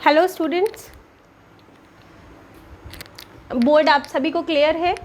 Hello students, board आप सभी को क्लियर है?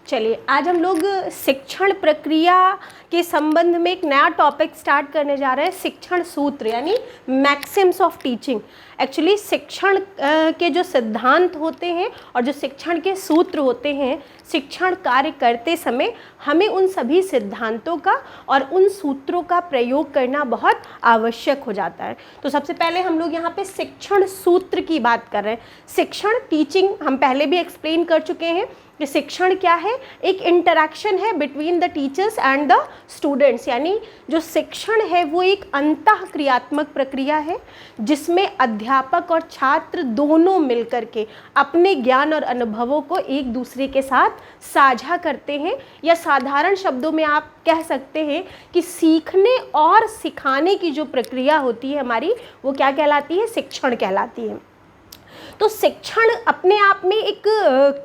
चलिए, आज हम लोग शिक्षण प्रक्रिया के संबंध में एक नया टॉपिक स्टार्ट करने जा रहे हैं, शिक्षण सूत्र यानी मैक्सिम्स ऑफ टीचिंग। एक्चुअली शिक्षण के जो सिद्धांत होते हैं और जो शिक्षण के सूत्र होते हैं, शिक्षण कार्य करते समय हमें उन सभी सिद्धांतों का और उन सूत्रों का प्रयोग करना बहुत आवश्यक हो जाता है। तो सबसे पहले हम लोग यहाँ पे शिक्षण सूत्र की बात कर रहे हैं। शिक्षण टीचिंग हम पहले भी एक्सप्लेन कर चुके हैं कि शिक्षण क्या है, एक इंटरैक्शन है between the teachers and the students. यानी जो शिक्षण है वो एक अंतःक्रियात्मक प्रक्रिया है जिसमें अध्यापक और छात्र दोनों मिलकर के अपने ज्ञान और अनुभवों को एक दूसरे के साथ साझा करते हैं, या साधारण शब्दों में आप कह सकते हैं कि सीखने और सिखाने की जो प्रक्रिया होती है हमारी, वो क्या कहलाती है? शिक्षण कहलाती है। तो शिक्षण अपने आप में एक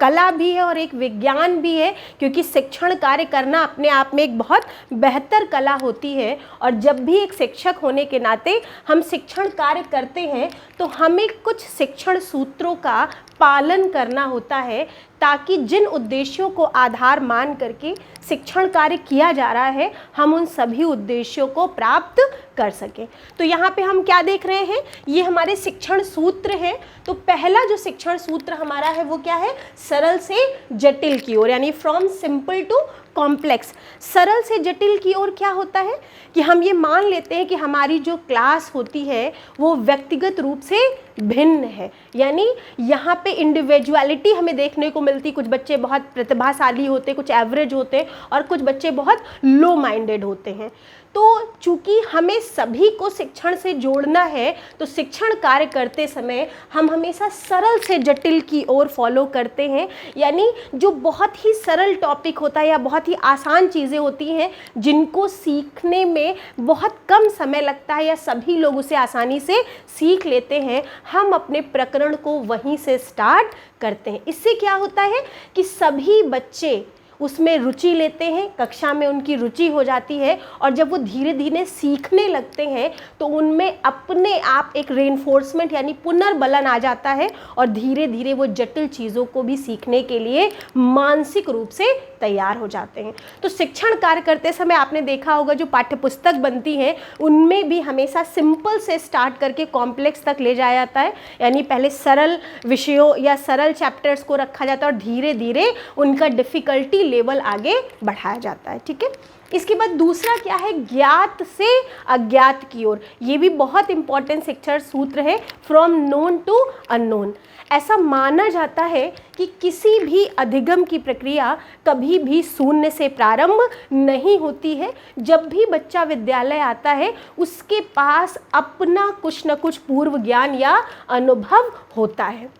कला भी है और एक विज्ञान भी है, क्योंकि शिक्षण कार्य करना अपने आप में एक बहुत बेहतर कला होती है। और जब भी एक शिक्षक होने के नाते हम शिक्षण कार्य करते हैं तो हमें कुछ शिक्षण सूत्रों का पालन करना होता है, ताकि जिन उद्देश्यों को आधार मान करके शिक्षण कार्य किया जा रहा है हम उन सभी उद्देश्यों को प्राप्त कर सकें। तो यहाँ पे हम क्या देख रहे हैं, ये हमारे शिक्षण सूत्र हैं। तो पहला जो शिक्षण सूत्र हमारा है वो क्या है? सरल से जटिल की ओर, यानी फ्रॉम सिंपल टू कॉम्प्लेक्स। सरल से जटिल की ओर क्या होता है कि हम ये मान लेते हैं कि हमारी जो क्लास होती है वो व्यक्तिगत रूप से भिन्न है, यानी यहाँ पे इंडिविजुअलिटी हमें देखने को मिलती। कुछ बच्चे बहुत प्रतिभाशाली होते, कुछ एवरेज होते और कुछ बच्चे बहुत लो माइंडेड होते हैं। तो चूंकि हमें सभी को शिक्षण से जोड़ना है, तो शिक्षण कार्य करते समय हम हमेशा सरल से जटिल की ओर फॉलो करते हैं। यानी जो बहुत ही सरल टॉपिक होता है या बहुत ही आसान चीज़ें होती हैं जिनको सीखने में बहुत कम समय लगता है या सभी लोग उसे आसानी से सीख लेते हैं, हम अपने प्रकरण को वहीं से स्टार्ट करते हैं। इससे क्या होता है कि सभी बच्चे उसमें रुचि लेते हैं, कक्षा में उनकी रुचि हो जाती है, और जब वो धीरे धीरे सीखने लगते हैं तो उनमें अपने आप एक रेनफोर्समेंट यानी पुनर्बलन आ जाता है, और धीरे धीरे वो जटिल चीज़ों को भी सीखने के लिए मानसिक रूप से तैयार हो जाते हैं। तो शिक्षण कार्य करते समय आपने देखा होगा जो पाठ्यपुस्तक बनती हैं उनमें भी हमेशा सिंपल से स्टार्ट करके कॉम्प्लेक्स तक ले जाया जाता है, यानी पहले सरल विषयों या सरल चैप्टर्स को रखा जाता है और धीरे धीरे उनका डिफ़िकल्टी लेवल आगे बढ़ाया जाता है। ठीक है, इसके बाद दूसरा क्या है? ज्ञात से अज्ञात की ओर। ये भी बहुत इंपॉर्टेंट शिक्षण सूत्र है, फ्रॉम नोन टू अननोन। ऐसा माना जाता है कि किसी भी अधिगम की प्रक्रिया कभी भी शून्य से प्रारंभ नहीं होती है। जब भी बच्चा विद्यालय आता है उसके पास अपना कुछ न कुछ पूर्व ज्ञान या अनुभव होता है।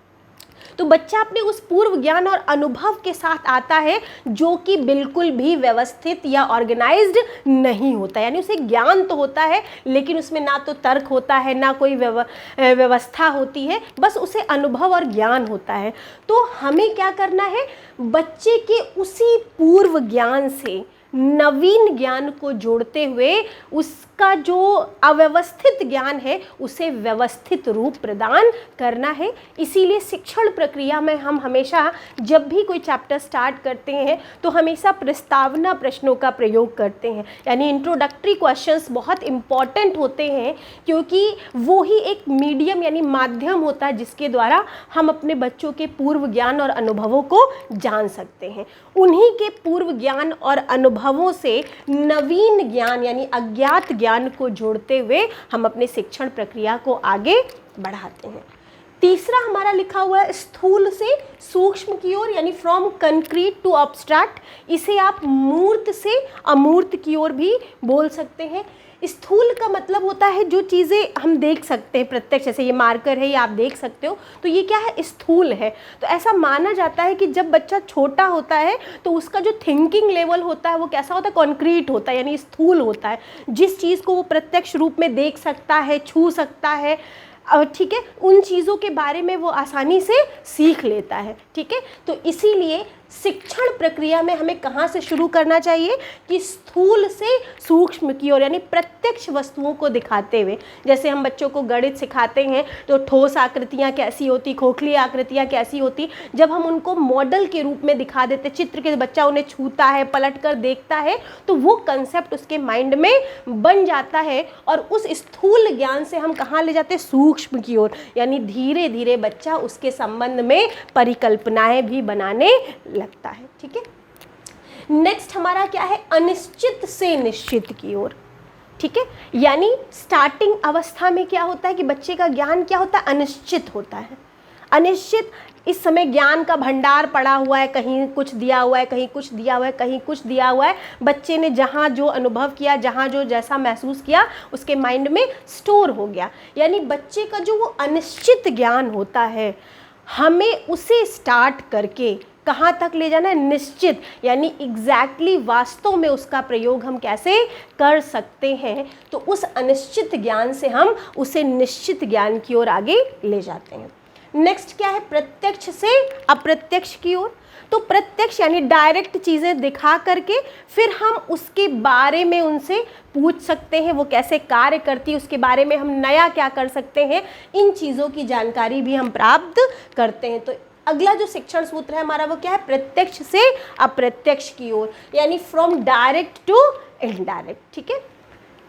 तो बच्चा अपने उस पूर्व ज्ञान और अनुभव के साथ आता है जो कि बिल्कुल भी व्यवस्थित या ऑर्गेनाइज्ड नहीं होता। यानी उसे ज्ञान तो होता है लेकिन उसमें ना तो तर्क होता है, ना कोई व्यवस्था होती है, बस उसे अनुभव और ज्ञान होता है। तो हमें क्या करना है? बच्चे के उसी पूर्व ज्ञान से नवीन ज्ञान को जोड़ते हुए उसका जो अव्यवस्थित ज्ञान है उसे व्यवस्थित रूप प्रदान करना है। इसीलिए शिक्षण प्रक्रिया में हम हमेशा जब भी कोई चैप्टर स्टार्ट करते हैं तो हमेशा प्रस्तावना प्रश्नों का प्रयोग करते हैं, यानी इंट्रोडक्टरी क्वेश्चंस बहुत इम्पॉर्टेंट होते हैं, क्योंकि वो ही एक मीडियम यानी माध्यम होता है जिसके द्वारा हम अपने बच्चों के पूर्व ज्ञान और अनुभवों को जान सकते हैं। उन्हीं के पूर्व ज्ञान और अनुभवों से नवीन ज्ञान यानी अज्ञात ज्ञान को जोड़ते हुए हम अपने शिक्षण प्रक्रिया को आगे बढ़ाते हैं। तीसरा हमारा लिखा हुआ है स्थूल से सूक्ष्म की ओर, यानी फ्रॉम कंक्रीट टू अब्स्ट्रैक्ट। इसे आप मूर्त से अमूर्त की ओर भी बोल सकते हैं। स्थूल का मतलब होता है जो चीज़ें हम देख सकते हैं प्रत्यक्ष, जैसे ये मार्कर है, ये आप देख सकते हो, तो ये क्या है? स्थूल है। तो ऐसा माना जाता है कि जब बच्चा छोटा होता है तो उसका जो थिंकिंग लेवल होता है वो कैसा होता है? कॉन्क्रीट होता है, यानी स्थूल होता है। जिस चीज़ को वो प्रत्यक्ष रूप में देख सकता है, छू सकता है, ठीक है, उन चीज़ों के बारे में वो आसानी से सीख लेता है। ठीक है, तो इसीलिए शिक्षण प्रक्रिया में हमें कहाँ से शुरू करना चाहिए कि स्थूल से सूक्ष्म की ओर, यानी प्रत्यक्ष वस्तुओं को दिखाते हुए। जैसे हम बच्चों को गणित सिखाते हैं तो ठोस आकृतियाँ कैसी होती, खोखली आकृतियाँ कैसी होती, जब हम उनको मॉडल के रूप में दिखा देते, चित्र के बच्चा उन्हें छूता है, पलट कर देखता है, तो वो कंसेप्ट उसके माइंड में बन जाता है और उस स्थूल ज्ञान से हम कहाँ ले जाते हैं, सूक्ष्म की ओर, यानी धीरे धीरे बच्चा उसके संबंध में परिकल्पनाएं भी बनाने लगता है। ठीक है, नेक्स्ट हमारा क्या है, अनिश्चित से निश्चित की ओर। ठीक है, यानी स्टार्टिंग अवस्था में क्या होता है कि बच्चे का ज्ञान क्या होता है, अनिश्चित होता है। अनिश्चित, इस समय ज्ञान का भंडार पड़ा हुआ है, कहीं कुछ दिया हुआ है, कहीं कुछ दिया हुआ है, कहीं कुछ दिया हुआ है। बच्चे ने जहाँ जो अनुभव किया, जहाँ जो जैसा महसूस किया, उसके माइंड में स्टोर हो गया। यानी बच्चे का जो वो अनिश्चित ज्ञान होता है, हमें उसे स्टार्ट करके कहाँ तक ले जाना है, निश्चित, यानी एग्जैक्टली वास्तव में उसका प्रयोग हम कैसे कर सकते हैं। तो उस अनिश्चित ज्ञान से हम उसे निश्चित ज्ञान की ओर आगे ले जाते हैं। नेक्स्ट क्या है, प्रत्यक्ष से अप्रत्यक्ष की ओर। तो प्रत्यक्ष यानी डायरेक्ट चीज़ें दिखा करके फिर हम उसके बारे में उनसे पूछ सकते हैं, वो कैसे कार्य करती है, उसके बारे में हम नया क्या कर सकते हैं, इन चीज़ों की जानकारी भी हम प्राप्त करते हैं। तो अगला जो शिक्षण सूत्र है हमारा वो क्या है, प्रत्यक्ष से अप्रत्यक्ष की ओर, यानी फ्रॉम डायरेक्ट टू इनडायरेक्ट। ठीक है,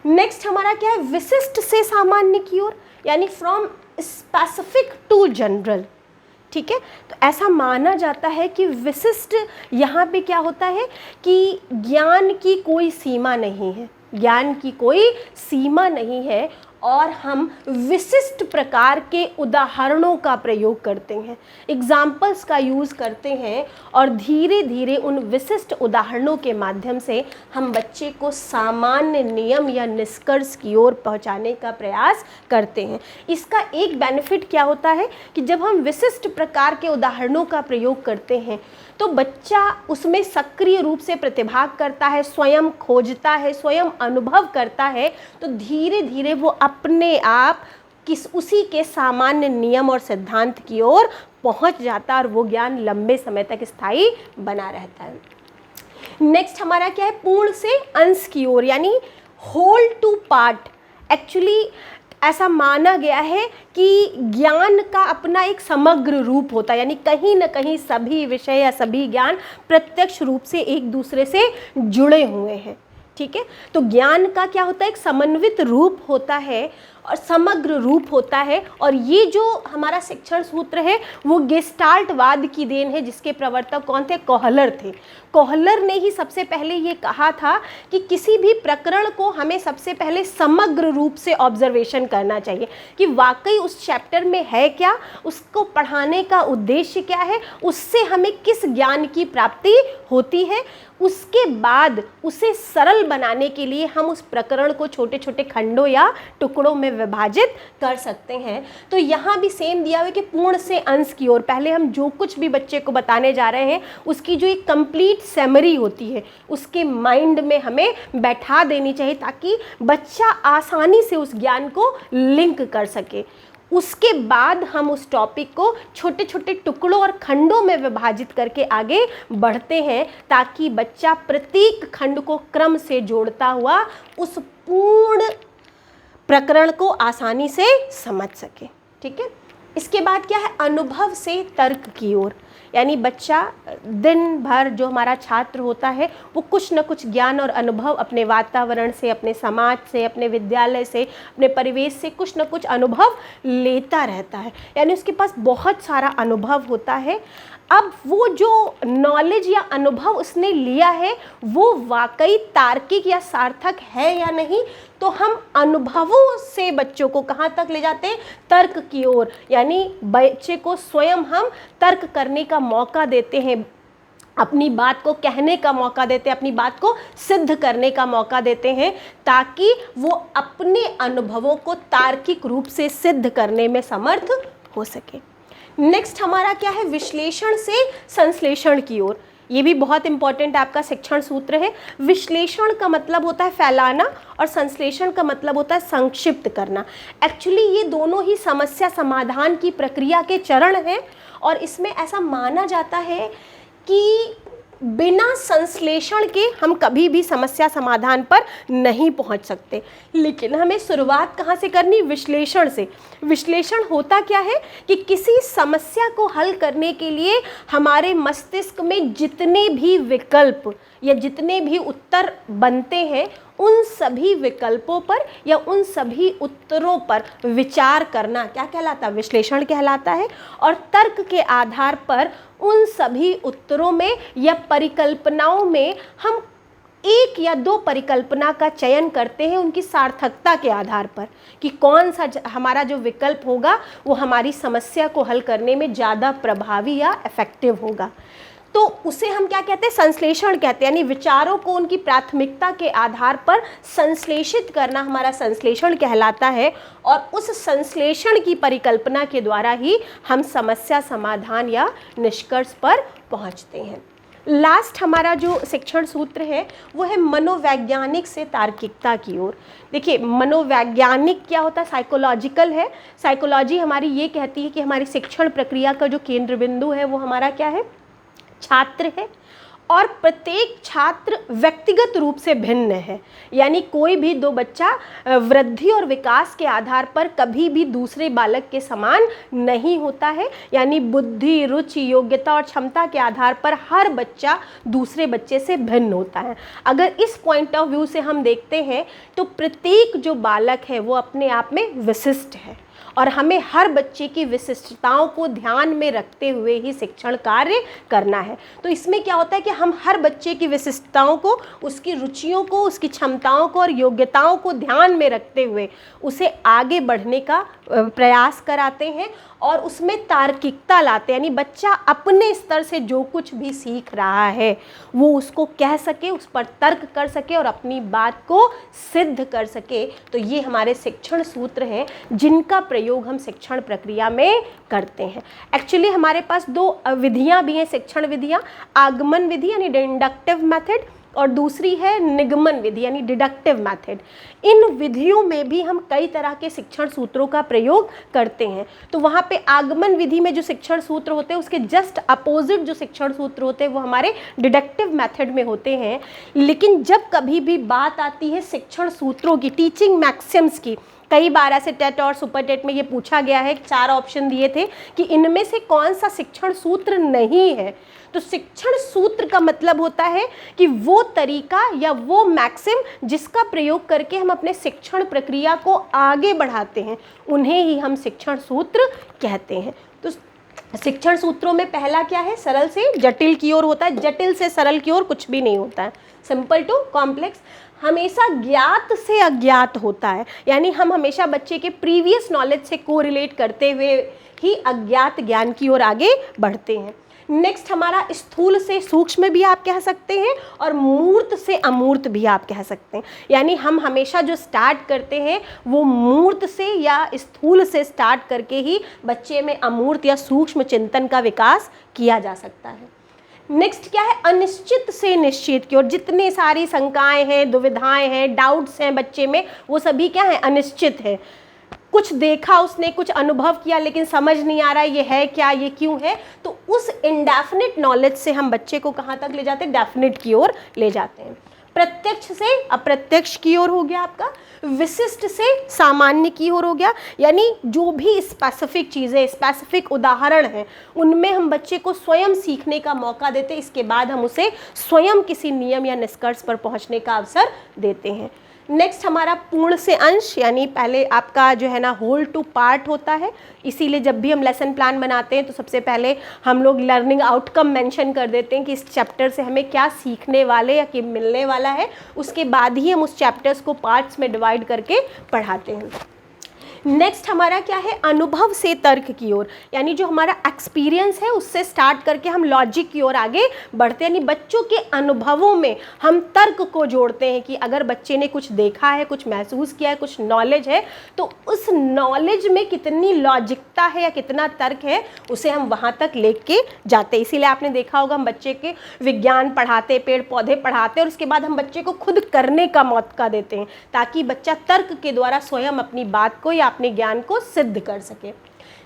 नेक्स्ट हमारा क्या है, विशिष्ट से सामान्य की ओर, यानी फ्रॉम स्पेसिफिक टू जनरल। ठीक है, तो ऐसा माना जाता है कि विशिष्ट यहाँ पे क्या होता है कि ज्ञान की कोई सीमा नहीं है, ज्ञान की कोई सीमा नहीं है और हम विशिष्ट प्रकार के उदाहरणों का प्रयोग करते हैं, एग्जाम्पल्स का यूज़ करते हैं और धीरे धीरे उन विशिष्ट उदाहरणों के माध्यम से हम बच्चे को सामान्य नियम या निष्कर्ष की ओर पहुंचाने का प्रयास करते हैं। इसका एक बेनिफिट क्या होता है कि जब हम विशिष्ट प्रकार के उदाहरणों का प्रयोग करते हैं तो बच्चा उसमें सक्रिय रूप से प्रतिभाग करता है, स्वयं खोजता है, स्वयं अनुभव करता है, तो धीरे धीरे वो अपने आप उसी के सामान्य नियम और सिद्धांत की ओर पहुंच जाता है और वो ज्ञान लंबे समय तक स्थायी बना रहता है। नेक्स्ट हमारा क्या है, पूर्ण से अंश की ओर, यानी होल टू पार्ट। एक्चुअली ऐसा माना गया है कि ज्ञान का अपना एक समग्र रूप होता है, यानी कहीं न कहीं सभी विषय या सभी ज्ञान प्रत्यक्ष रूप से एक दूसरे से जुड़े हुए हैं। ठीक है, तो ज्ञान का क्या होता है, एक समन्वित रूप होता है और समग्र रूप होता है। और ये जो हमारा शिक्षण सूत्र है वो गेस्टाल्टवाद की देन है, जिसके प्रवर्तक कौन थे, कोहलर थे। कोहलर ने ही सबसे पहले ये कहा था कि किसी भी प्रकरण को हमें सबसे पहले समग्र रूप से ऑब्जर्वेशन करना चाहिए कि वाकई उस चैप्टर में है क्या, उसको पढ़ाने का उद्देश्य क्या है, उससे हमें किस ज्ञान की प्राप्ति होती है। उसके बाद उसे सरल बनाने के लिए हम उस प्रकरण को छोटे छोटे खंडों या टुकड़ों में विभाजित कर सकते हैं। तो यहाँ भी सेम दिया हुआ है कि पूर्ण से अंश की ओर, पहले हम जो कुछ भी बच्चे को बताने जा रहे हैं उसकी जो एक कंप्लीट समरी होती है उसके माइंड में हमें बैठा देनी चाहिए ताकि बच्चा आसानी से उस ज्ञान को लिंक कर सके। उसके बाद हम उस टॉपिक को छोटे छोटे टुकड़ों और खंडों में विभाजित करके आगे बढ़ते हैं ताकि बच्चा प्रत्येक खंड को क्रम से जोड़ता हुआ उस पूर्ण प्रकरण को आसानी से समझ सके। ठीक है, इसके बाद क्या है, अनुभव से तर्क की ओर, यानी बच्चा दिन भर जो हमारा छात्र होता है वो कुछ न कुछ ज्ञान और अनुभव अपने वातावरण से, अपने समाज से, अपने विद्यालय से, अपने परिवेश से कुछ न कुछ अनुभव लेता रहता है, यानी उसके पास बहुत सारा अनुभव होता है। अब वो जो नॉलेज या अनुभव उसने लिया है वो वाकई तार्किक या सार्थक है या नहीं, तो हम अनुभवों से बच्चों को कहाँ तक ले जाते हैं, तर्क की ओर, यानी बच्चे को स्वयं हम तर्क करने का मौका देते हैं, अपनी बात को कहने का मौका देते हैं, अपनी बात को सिद्ध करने का मौका देते हैं ताकि वो अपने अनुभवों को तार्किक रूप से सिद्ध करने में समर्थ हो सके। नेक्स्ट हमारा क्या है, विश्लेषण से संश्लेषण की ओर। ये भी बहुत इंपॉर्टेंट आपका शिक्षण सूत्र है। विश्लेषण का मतलब होता है फैलाना और संश्लेषण का मतलब होता है संक्षिप्त करना। एक्चुअली ये दोनों ही समस्या समाधान की प्रक्रिया के चरण हैं और इसमें ऐसा माना जाता है कि बिना संश्लेषण के हम कभी भी समस्या समाधान पर नहीं पहुंच सकते। लेकिन हमें शुरुआत कहाँ से करनी? विश्लेषण से। विश्लेषण होता क्या है कि किसी समस्या को हल करने के लिए हमारे मस्तिष्क में जितने भी विकल्प या जितने भी उत्तर बनते हैं, उन सभी विकल्पों पर या उन सभी उत्तरों पर विचार करना क्या कहलाता है? विश्लेषण कहलाता है। और तर्क के आधार पर उन सभी उत्तरों में या परिकल्पनाओं में हम एक या दो परिकल्पना का चयन करते हैं उनकी सार्थकता के आधार पर कि कौन सा हमारा जो विकल्प होगा वो हमारी समस्या को हल करने में ज़्यादा प्रभावी या इफेक्टिव होगा। तो उसे हम क्या कहते हैं? संश्लेषण कहते हैं। यानी विचारों को उनकी प्राथमिकता के आधार पर संश्लेषित करना हमारा संश्लेषण कहलाता है। और उस संश्लेषण की परिकल्पना के द्वारा ही हम समस्या समाधान या निष्कर्ष पर पहुंचते हैं। लास्ट हमारा जो शिक्षण सूत्र है वो है मनोवैज्ञानिक से तार्किकता की ओर। देखिए, मनोवैज्ञानिक क्या होता है? साइकोलॉजिकल है। साइकोलॉजी हमारी ये कहती है कि हमारी शिक्षण प्रक्रिया का जो केंद्र बिंदु है वो हमारा क्या है? छात्र है। और प्रत्येक छात्र व्यक्तिगत रूप से भिन्न है। यानी कोई भी दो बच्चा वृद्धि और विकास के आधार पर कभी भी दूसरे बालक के समान नहीं होता है। यानी बुद्धि, रुचि, योग्यता और क्षमता के आधार पर हर बच्चा दूसरे बच्चे से भिन्न होता है। अगर इस पॉइंट ऑफ व्यू से हम देखते हैं तो प्रत्येक जो बालक है वो अपने आप में विशिष्ट है और हमें हर बच्चे की विशिष्टताओं को ध्यान में रखते हुए ही शिक्षण कार्य करना है। तो इसमें क्या होता है कि हम हर बच्चे की विशिष्टताओं को, उसकी रुचियों को, उसकी क्षमताओं को और योग्यताओं को ध्यान में रखते हुए उसे आगे बढ़ने का प्रयास कराते हैं और उसमें तार्किकता लाते हैं। यानी बच्चा अपने स्तर से जो कुछ भी सीख रहा है वो उसको कह सके, उस पर तर्क कर सके और अपनी बात को सिद्ध कर सके। तो ये हमारे शिक्षण सूत्र हैं जिनका प्रयोग हम शिक्षण प्रक्रिया में करते हैं। एक्चुअली हमारे पास दो विधियां भी हैं शिक्षण विधियां, आगमन विधि यानी इंडक्टिव मेथड और दूसरी है निगमन विधि यानी डिडक्टिव मेथड। इन विधियों में भी हम कई तरह के शिक्षण सूत्रों का प्रयोग करते हैं। तो वहाँ पे आगमन विधि में जो शिक्षण सूत्र होते हैं उसके जस्ट अपोजिट जो शिक्षण सूत्र होते हैं वो हमारे डिडक्टिव मेथड में होते हैं। लेकिन जब कभी भी बात आती है शिक्षण सूत्रों की, टीचिंग मैक्सिम्स की, कई बार ऐसे टेट और सुपर टेट में ये पूछा गया है, 4 ऑप्शन दिए थे कि इनमें से कौन सा शिक्षण सूत्र नहीं है। तो शिक्षण सूत्र का मतलब होता है कि वो तरीका या वो मैक्सिम जिसका प्रयोग करके हम अपने शिक्षण प्रक्रिया को आगे बढ़ाते हैं, उन्हें ही हम शिक्षण सूत्र कहते हैं। तो शिक्षण सूत्रों में पहला क्या है? सरल से जटिल की ओर होता है। जटिल से सरल की ओर कुछ भी नहीं होता है। Simple to complex. हमेशा ज्ञात से अज्ञात होता है। यानी हम हमेशा बच्चे के प्रीवियस नॉलेज से कोरिलेट करते हुए ही अज्ञात ज्ञान की ओर आगे बढ़ते हैं। नेक्स्ट हमारा स्थूल से सूक्ष्म भी आप कह सकते हैं और मूर्त से अमूर्त भी आप कह सकते हैं। यानी हम हमेशा जो स्टार्ट करते हैं वो मूर्त से या स्थूल से स्टार्ट करके ही बच्चे में अमूर्त या सूक्ष्म चिंतन का विकास किया जा सकता है। नेक्स्ट क्या है? अनिश्चित से निश्चित की ओर। जितनी सारी शंकाएं हैं, दुविधाएं हैं, डाउट्स हैं बच्चे में, वो सभी क्या है? अनिश्चित है। कुछ देखा उसने, कुछ अनुभव किया लेकिन समझ नहीं आ रहा है ये है क्या, ये क्यों है। तो उस इंडेफिनिट नॉलेज से हम बच्चे को कहाँ तक ले जाते हैं? डेफिनिट की ओर ले जाते हैं। प्रत्यक्ष से अप्रत्यक्ष की ओर हो गया आपका, विशिष्ट से सामान्य की ओर हो गया। यानी जो भी स्पेसिफिक चीज़ें, स्पेसिफिक उदाहरण हैं, उनमें हम बच्चे को स्वयं सीखने का मौका देते हैं। इसके बाद हम उसे स्वयं किसी नियम या निष्कर्ष पर पहुंचने का अवसर देते हैं। नेक्स्ट हमारा पूर्ण से अंश, यानी पहले आपका जो है ना होल टू पार्ट होता है। इसीलिए जब भी हम लेसन प्लान बनाते हैं तो सबसे पहले हम लोग लर्निंग आउटकम मेंशन कर देते हैं कि इस चैप्टर से हमें क्या सीखने वाले या कि मिलने वाला है। उसके बाद ही हम उस चैप्टर्स को पार्ट्स में डिवाइड करके पढ़ाते हैं। नेक्स्ट हमारा क्या है? अनुभव से तर्क की ओर। यानी जो हमारा एक्सपीरियंस है उससे स्टार्ट करके हम लॉजिक की ओर आगे बढ़ते हैं। यानी बच्चों के अनुभवों में हम तर्क को जोड़ते हैं कि अगर बच्चे ने कुछ देखा है, कुछ महसूस किया है, कुछ नॉलेज है, तो उस नॉलेज में कितनी लॉजिकता है या कितना तर्क है, उसे हम वहाँ तक लेके जाते हैं। इसीलिए आपने देखा होगा हम बच्चे के विज्ञान पढ़ाते, पेड़ पौधे पढ़ाते और उसके बाद हम बच्चे को खुद करने का मौका देते हैं ताकि बच्चा तर्क के द्वारा स्वयं अपनी बात को या अपने ज्ञान को सिद्ध कर सके।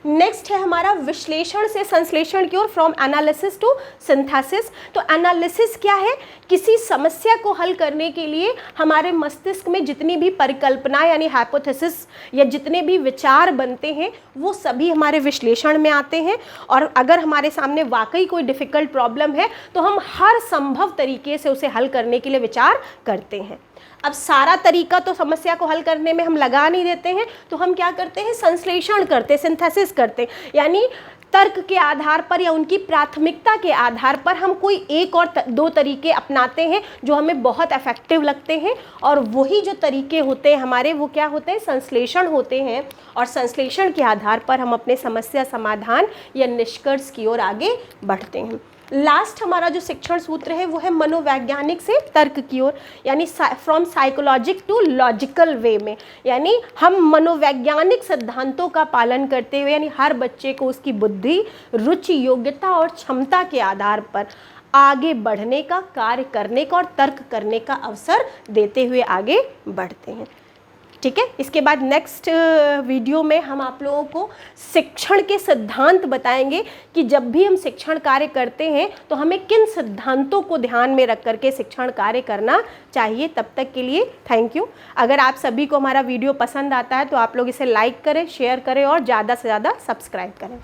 नेक्स्ट है हमारा विश्लेषण से संश्लेषण की ओर, फ्रॉम एनालिसिस टू सिंथेसिस। तो एनालिसिस क्या है? किसी समस्या को हल करने के लिए हमारे मस्तिष्क में जितनी भी परिकल्पना यानी हाइपोथेसिस या जितने भी विचार बनते हैं वो सभी हमारे विश्लेषण में आते हैं। और अगर हमारे सामने वाकई कोई डिफ़िकल्ट प्रॉब्लम है तो हम हर संभव तरीके से उसे हल करने के लिए विचार करते हैं। अब सारा तरीका तो समस्या को हल करने में हम लगा नहीं देते हैं, तो हम क्या करते हैं? संश्लेषण करते, सिंथेसिस करते, यानी तर्क के आधार पर या उनकी प्राथमिकता के आधार पर हम कोई एक और दो तरीके अपनाते हैं जो हमें बहुत इफेक्टिव लगते हैं, और वही जो तरीके होते हैं हमारे वो क्या होते हैं? संश्लेषण होते हैं। और संश्लेषण के आधार पर हम अपने समस्या समाधान या निष्कर्ष की ओर आगे बढ़ते हैं। लास्ट हमारा जो शिक्षण सूत्र है वो है मनोवैज्ञानिक से तर्क की ओर, यानी from psychologic to logical way में, यानी हम मनोवैज्ञानिक सिद्धांतों का पालन करते हुए, यानी हर बच्चे को उसकी बुद्धि, रुचि, योग्यता और क्षमता के आधार पर आगे बढ़ने का, कार्य करने का और तर्क करने का अवसर देते हुए आगे बढ़ते हैं। ठीक है, इसके बाद नेक्स्ट वीडियो में हम आप लोगों को शिक्षण के सिद्धांत बताएंगे कि जब भी हम शिक्षण कार्य करते हैं तो हमें किन सिद्धांतों को ध्यान में रख करके शिक्षण कार्य करना चाहिए। तब तक के लिए थैंक यू। अगर आप सभी को हमारा वीडियो पसंद आता है तो आप लोग इसे लाइक करें, शेयर करें और ज़्यादा से ज़्यादा सब्सक्राइब करें।